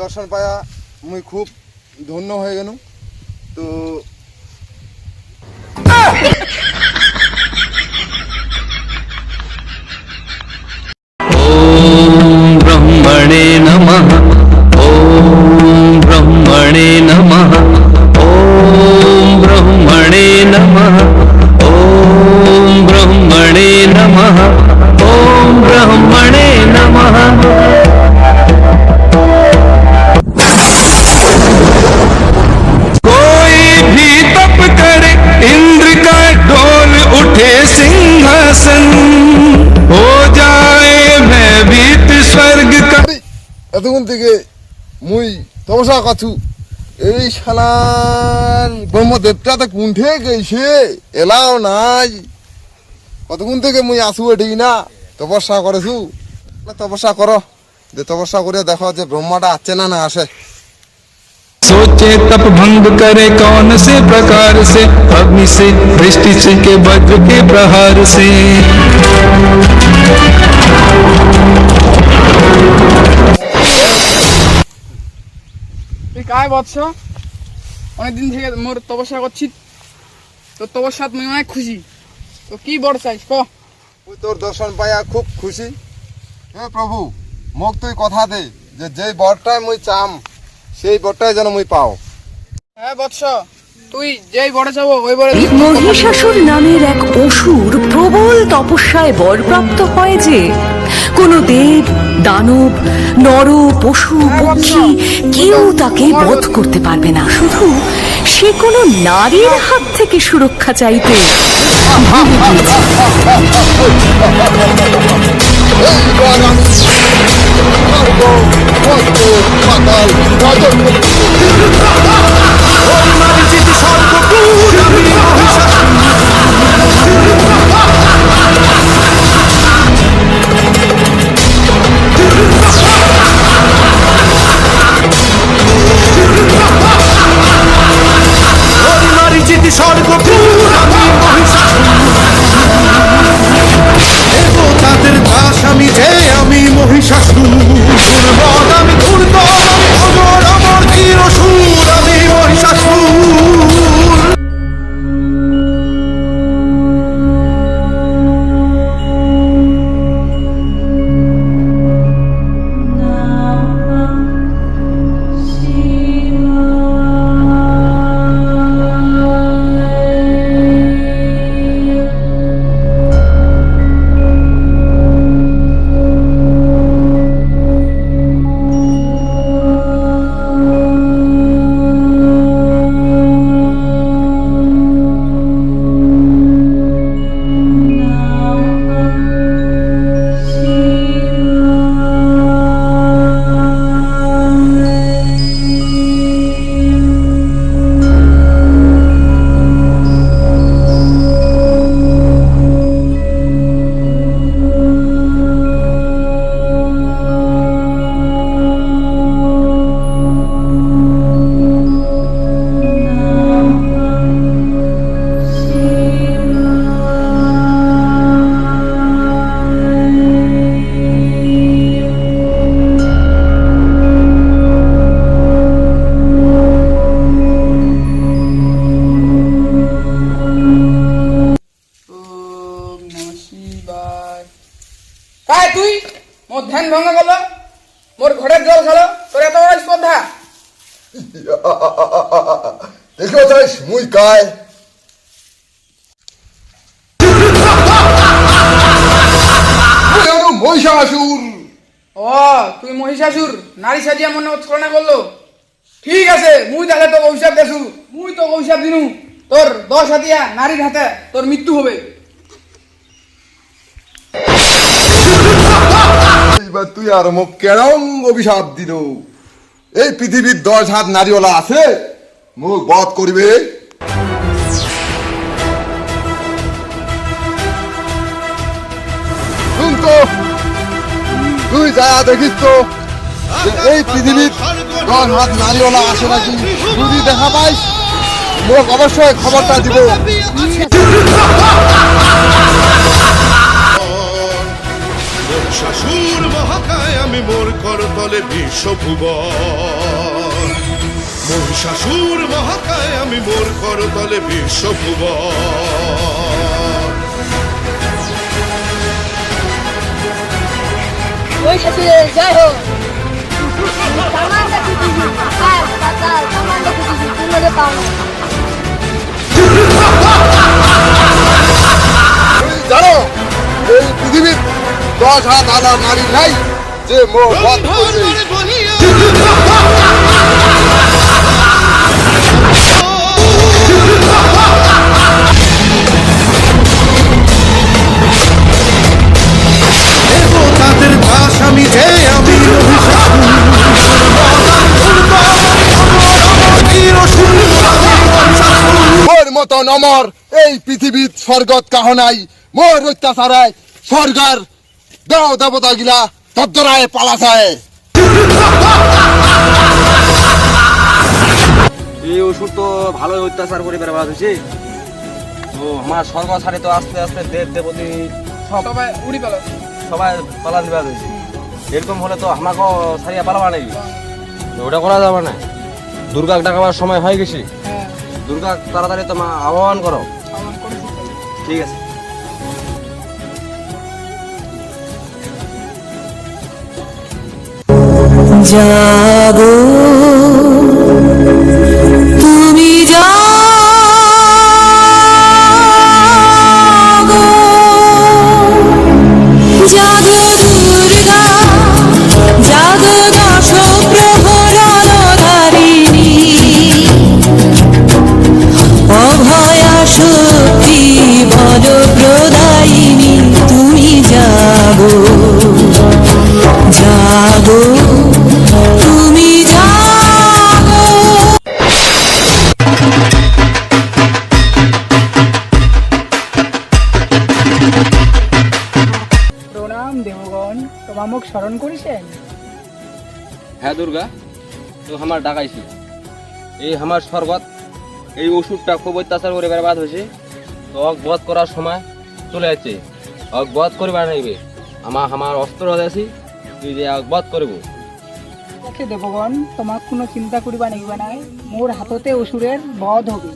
দর্শন পায়া মুই খুব ধন্য হয়ে গেল। তো ओम ब्रह्मणे नमः। ओम ब्रह्मणे नमः। ओम ब्रह्मणे नमः। ओम ब्रह्मणे नमः। ओम ब्रह्मणे नमः। कोई भी तप करे इंद्र का डोल उठे सिंहासन, हो जाए भयभीत स्वर्ग का। এতক্ষণ থেকে মুই তপসা কাছু, এই শালার ব্রহ্মদেবটা তো কুণ্ঠে গেছে, এলাও নাই। কতক্ষণ থেকে মুই আসু এটি না তপস্যা করেছু। তপস্যা করো, যে তপস্যা করে দেখো যে ব্রহ্মাটা আসছে না না আসে। सोचे तप भंग करे कौन से प्रकार से, अग्नि से, वृष्टि से, के वज्र के प्रहार से। তুই কায় বৎস, অনেকদিন থেকে মোর তপস্যা করছি, তোর তপস্যাত মুই অনেক খুশি। তো কি বড় চাইস ক? মুই তোর দর্শন পাইয়া খুব খুশি। হে প্রভু, মোক তুই কথা দে যে যেই বরটাই মুই চাম সেই বরটাই যেন মুই পাও। হ্যাঁ বৎস, তুই যেই বড় চাবো ওই বড়। মহিষাসুর নামের এক অসুর প্রবল তপস্যায় বরপ্রাপ্ত হয় যে কোনো দেব, দানব, নর, পশু, পক্ষী কেউ তাকে বধ করতে পারবে না। শুধু সে কোনো নারীর হাত থেকে সুরক্ষা চাইতে তাদের দাস আমি যে আমি মহিষাসুর, দুর্বল আমি দুর্দম আমি অজর অমর চিরসুর আমি মহিষাসুর। কায় তুই মোর ধ্যান ভঙ্গ করলো, মোর ঘরের জল খেলো, তোর এত বড় স্পর্ধা। দেখো চাইস মুই কায় মহিষাসুর। ও তুই মহিষাসুর নারী সাজিয়া মনে ছলনা করলো। ঠিক আছে, মুই তাহলে তো অভিশাপ দেছু, মুই তো অভিশাপ দিনু, তোর 10 হাতিয়া নারীর হাতে তোর মৃত্যু হবে। এইবার তুই আর মোক কেরম অভিশাপ দিল? এই পৃথিবীর 10 হাত নারীওয়ালা আছে মুখ বধ করিবে? শুন তো, তুই যা দেখিস তো এই পৃথিবীর 10 হাত নারীওয়ালা আছে নাকি? যদি দেখা পাইস মোক অবশ্যই খবরটা দিব। মহিষাসুর মহাকায় আমি মোর করতলে বিশ্বভুবন মহিষাসুর মহাকায় আমি মোর করতলে বিশ্বভুবন ওই শাশুড়ি জয় হোক সামানটা কি দিবি হ্যাঁ পাতাল সামানটা কি দিবি তুলে পাও না জানো এই পৃথিবীর 10,000 আলাদা নারী নাই যে মোর বধ করবে। তাদের দাস আমি যে আমি মোর মতন অমর এই পৃথিবীর স্বর্গত কাহ নাই মোর অত্যাচারায় স্বর্গার দেহ দেবতা গিলা তদ্দরায় পালাসায়। এই ওষুধ তো ভালোই অত্যাচার করে বেড়াবার হয়েছে তো আমার স্বর্গ ছাড়ে তো আস্তে আস্তে দেব দেবতী সব সবাই উড়ি পেল সবাই পালা দিবার হয়েছে এরকম হলে তো আমাকেও ছাড়িয়া পালাবা নাকি তো ওটা করা যাবে না দুর্গা ডাকাবার সময় হয়ে গেছে হ্যাঁ দুর্গা তাড়াতাড়ি তোমার আহ্বান করো আমার করে ঠিক আছে জাগো তুমি জাগো জাগো দুর্গা জাগো দশ প্রহরণধারিণী অভয়া শক্তি বল প্রদায়িনী তুমি জাগো জাগো তুমি জাগো প্রণাম দেবগণ তোমা মুখ স্মরণ করিছেন হ্যাঁ দুর্গা তো আমার ডাকাইছি এই আমার স্বর্গত এই ওষুধটা খুব অত্যাচার করে বেড়াবাদ হয়েছে তো বধ করার সময় চলে যাচ্ছে বধ করবা নাইবে আমার অস্ত্র আছে তুই যে বধ করবো ওকে দেবগণ তোমাক কোনো চিন্তা করিবা নিবা নাই মোর হাততে অসুরের বধ হবে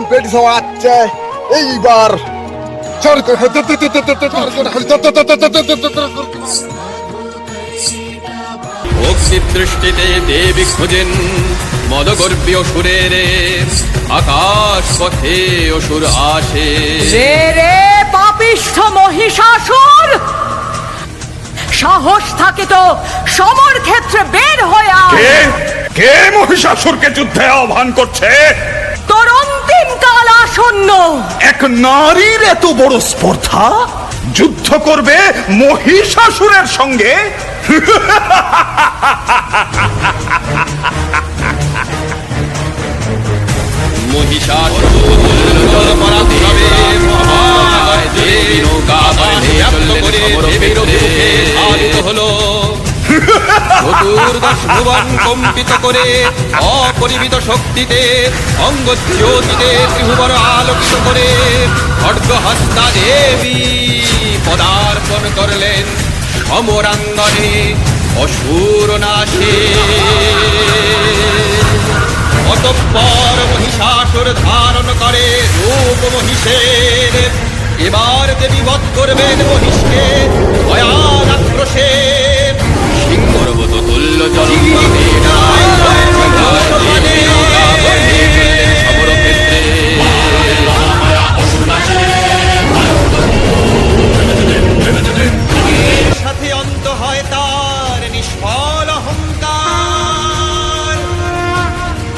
বেটি সমাচ্ছে এইবার স্বর্গ ভক্তির দৃষ্টিতে দেবী খোঁজেন মদগর্বী অসুরের আকাশ পথে অসুর আসে রে রে পাপিষ্ঠ মহিষাসুর সাহস থাকে তো সমর ক্ষেত্রে বের হয়ে আয় কে মহিষাসুরকে যুদ্ধে আহ্বান করছে তোর অন্তিম কাল আসন্ন এক নারীর এত বড় স্পর্ধা যুদ্ধ করবে মহিষাসুরের সঙ্গে মহিষাসুর পরাধীনে মহামায় দেবী নৌকা বাণে চললেন সমরভেদ আদিত হলো চতুর্দশ ভুবন কম্পিত করে অপরিমিত শক্তিতে অঙ্গ জ্যোতিতে ত্রিভুবন আলোকিত করে খড়্গহস্তা দেবী পদার্পণ করলেন সমরাঙ্গনে অসুর নাশে অতঃপর মহিষাসুর ধারণ করে রূপ মহিষের এবার দেবী বধ করবেন মহিষকে